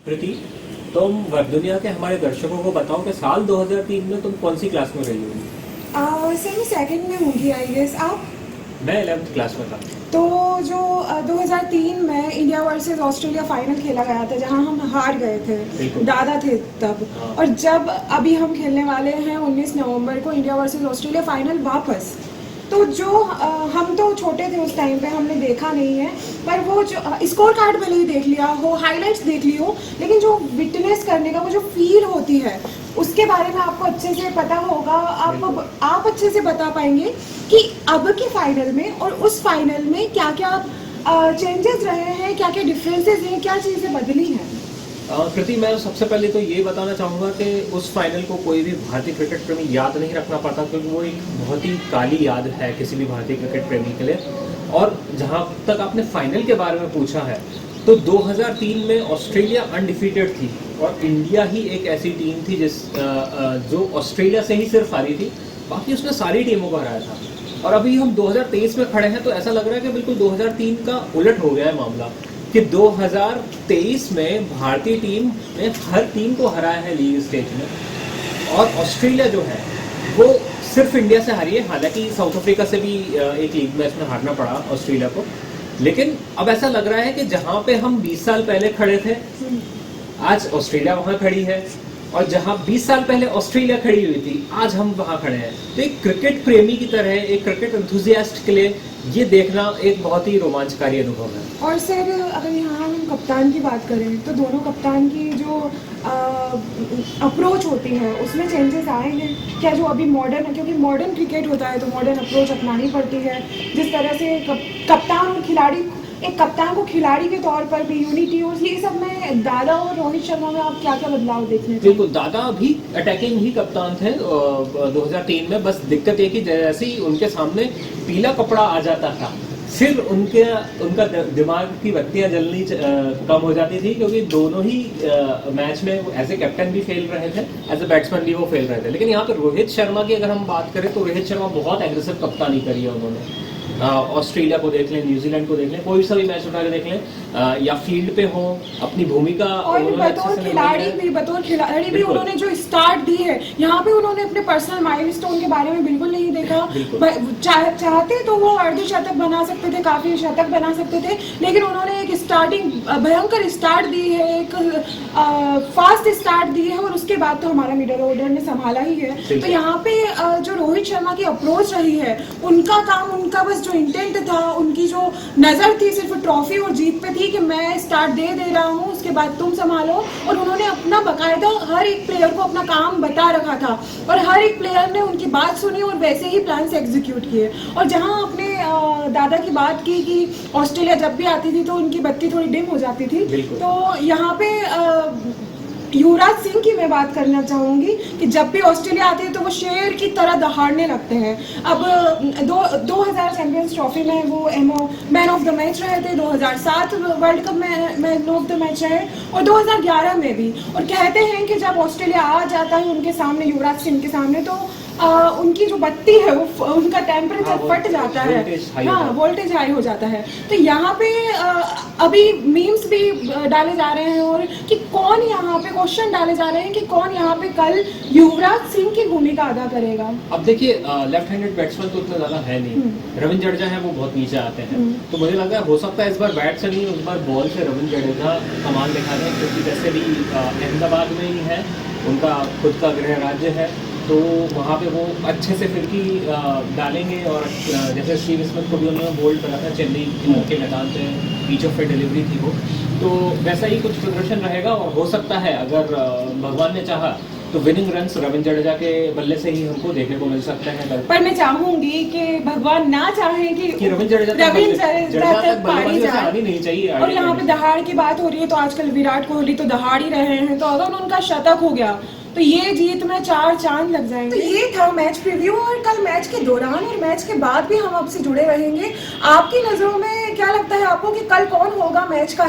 कृति, तुम वेब दुनिया के हमारे दर्शकों को बताओ कि साल 2003 में तुम कौन सी क्लास में रही होगी। सर मैं सेकंड में होंगी आई गेस। आप? मैं 11th क्लास में था। तो जो 2003 में इंडिया वर्सेस ऑस्ट्रेलिया फाइनल खेला गया था जहां हम हार गए थे, बिल्कुल। दादा थे तब। हाँ। और जब अभी हम खेलने वाले हैं 19 नवंबर को इंडिया वर्सेस ऑस्ट्रेलिया फाइनल वापस, तो जो हम तो छोटे थे उस टाइम पे, हमने देखा नहीं है, पर वो जो स्कोर कार्ड भले ही देख लिया हो, हाइलाइट्स देख ली हो, लेकिन जो विटनेस करने का वो जो फील होती है उसके बारे में आपको अच्छे से पता होगा। आप अच्छे से बता पाएंगे कि अब के फाइनल में और उस फाइनल में क्या क्या चेंजेस रहे हैं, क्या क्या डिफरेंसेस हैं, क्या चीज़ें बदली हैं। कृति, मैं सबसे पहले तो ये बताना चाहूँगा कि उस फाइनल को कोई भी भारतीय क्रिकेट प्रेमी याद नहीं रखना पड़ता, क्योंकि वो एक बहुत ही काली याद है किसी भी भारतीय क्रिकेट प्रेमी के लिए। और जहाँ तक आपने फाइनल के बारे में पूछा है, तो 2003 में ऑस्ट्रेलिया अनडिफीटेड थी और इंडिया ही एक ऐसी टीम थी जो ऑस्ट्रेलिया से ही सिर्फ हारी थी, बाकी उसने सारी टीमों को हराया था। और अभी हम 2023 में खड़े हैं तो ऐसा लग रहा है कि बिल्कुल 2003 का उलट हो गया है मामला, कि 2023 में भारतीय टीम ने हर टीम को हराया है लीग स्टेज में। और ऑस्ट्रेलिया जो है वो सिर्फ इंडिया से हारी है, हालांकि साउथ अफ्रीका से भी एक लीग मैच में हारना पड़ा ऑस्ट्रेलिया को। लेकिन अब ऐसा लग रहा है कि जहां पे हम 20 साल पहले खड़े थे, आज ऑस्ट्रेलिया वहां खड़ी है, और जहां 20 साल पहले ऑस्ट्रेलिया खड़ी हुई थी, आज हम वहां खड़े हैं। तो एक क्रिकेट प्रेमी की तरह, एक क्रिकेट एंथुसियास्ट के लिए ये देखना एक बहुत ही रोमांचकारी अनुभव है। और सर अगर यहाँ हम कप्तान की बात करें तो दोनों कप्तान की जो अप्रोच होती है उसमें चेंजेस आए हैं क्या? जो अभी मॉडर्न है, क्योंकि मॉडर्न क्रिकेट होता है तो मॉडर्न अप्रोच अपनानी पड़ती है। जिस तरह से कप्तान और खिलाड़ी, एक कप्तान को खिलाड़ी के तौर पर भी यूनिटी और ये सब में दादा और रोहित शर्मा में आप क्या क्या बदलाव देखने थे? बिल्कुल, दादा भी अटैकिंग ही कप्तान थे 2003 में। बस दिक्कत ये कि जैसे ही उनके सामने पीला कपड़ा आ जाता था, फिर उनका दिमाग की बत्तियां जलनी कम हो जाती थी, क्योंकि दोनों ही मैच में एज ए कैप्टन भी फेल रहे थे, एज ए बैट्समैन भी वो फेल रहे थे। लेकिन यहाँ पे रोहित शर्मा की अगर हम बात करें तो रोहित शर्मा बहुत एग्रेसिव कप्तानी करी है उन्होंने। ऑस्ट्रेलिया को देख लें, न्यूजीलैंड को देख लें, कोई सा भी मैच उठा के देख लें, या फील्ड पे हो, अपनी भूमिका और बतौर खिलाड़ी भी उन्होंने जो स्टार्ट दी है, यहाँ पे उन्होंने अपने पर्सनल माइलस्टोन के बारे में बिल्कुल नहीं देखा। चाहते तो वो अर्धशतक बना सकते थे, काफी शतक बना सकते थे, लेकिन उन्होंने एक स्टार्टिंग भयंकर स्टार्ट दी है, एक फास्ट स्टार्ट दी है, और उसके बाद तो हमारा मिडिल ऑर्डर ने संभाला ही है। तो यहाँ पे जो रोहित शर्मा की अप्रोच रही है, उनका काम, उनका बस जो इंटेंट था, उनकी जो नजर थी सिर्फ ट्रॉफी और जीत पे थी कि मैं स्टार्ट दे रहा हूँ, उसके बाद तुम संभालो। और उन्होंने अपना बकायदा हर एक प्लेयर को अपना काम बता रखा था, और हर एक प्लेयर ने उनकी बात सुनी और वैसे ही प्लान से एग्जीक्यूट किए। और जहाँ आपने दादा की बात की कि ऑस्ट्रेलिया जब भी आती थी तो उनकी बत्ती थोड़ी डिम हो जाती थी, तो यहाँ पे युवराज सिंह की मैं बात करना चाहूंगी कि जब भी ऑस्ट्रेलिया आते हैं तो वो शेर की तरह दहाड़ने लगते हैं। अब 2000 चैंपियंस ट्रॉफी में वो मैन ऑफ द मैच रहे थे, 2007 वर्ल्ड कप में मैन ऑफ द मैच रहे, और 2011 में भी। और कहते हैं कि जब ऑस्ट्रेलिया आ जाता है उनके सामने, युवराज सिंह के सामने, तो उनकी जो बत्ती है वो, उनका टेम्परेचर फट जाता है, हाँ, वोल्टेज हाई हो जाता है। तो यहाँ पे अभी मीम्स भी डाले जा रहे हैं, और कि कौन यहाँ पे क्वेश्चन डाले जा रहे हैं कि कौन यहाँ पे कल युवराज सिंह की भूमिका अदा करेगा। अब देखिए, लेफ्ट हैंडेड बैट्समैन तो उतना ज्यादा है नहीं, रविंद्र जडेजा है वो बहुत नीचे आते हैं, तो मुझे लगता है हो सकता है इस बार बैट से नहीं, इस बार बॉल से रविंद्र जडेजा कमाल दिखा दें, क्योंकि वैसे भी अहमदाबाद में ही है, उनका खुद का गृह राज्य है, तो वहाँ पे वो अच्छे से फिरकी डालेंगे। और जैसे स्टीव स्मिथ को भी उन्होंने बोल्ड करा था चेन्नई के मैदान पे, बीच ऑफ डिलीवरी थी वो, तो वैसा ही कुछ प्रदर्शन रहेगा। और हो सकता है अगर भगवान ने चाहा तो विनिंग रन्स रविंद्र जडेजा के बल्ले से ही हमको देखने को मिल सकते हैं। पर मैं चाहूंगी कि भगवान ना चाहे कि रविंद्र जडेजा तक पारी आनी नहीं चाहिए। और यहाँ पे दहाड़ की बात हो रही है, तो आजकल विराट कोहली तो दहाड़ ही रहे हैं, तो अगर उनका शतक हो गया तो ये जीत में 4 चांद लग जाएंगे। तो ये था मैच प्रीव्यू, और कल मैच के दौरान और मैच के बाद भी हम आपसे जुड़े रहेंगे। आपकी नजरों में क्या लगता है आपको कि कल कौन होगा मैच का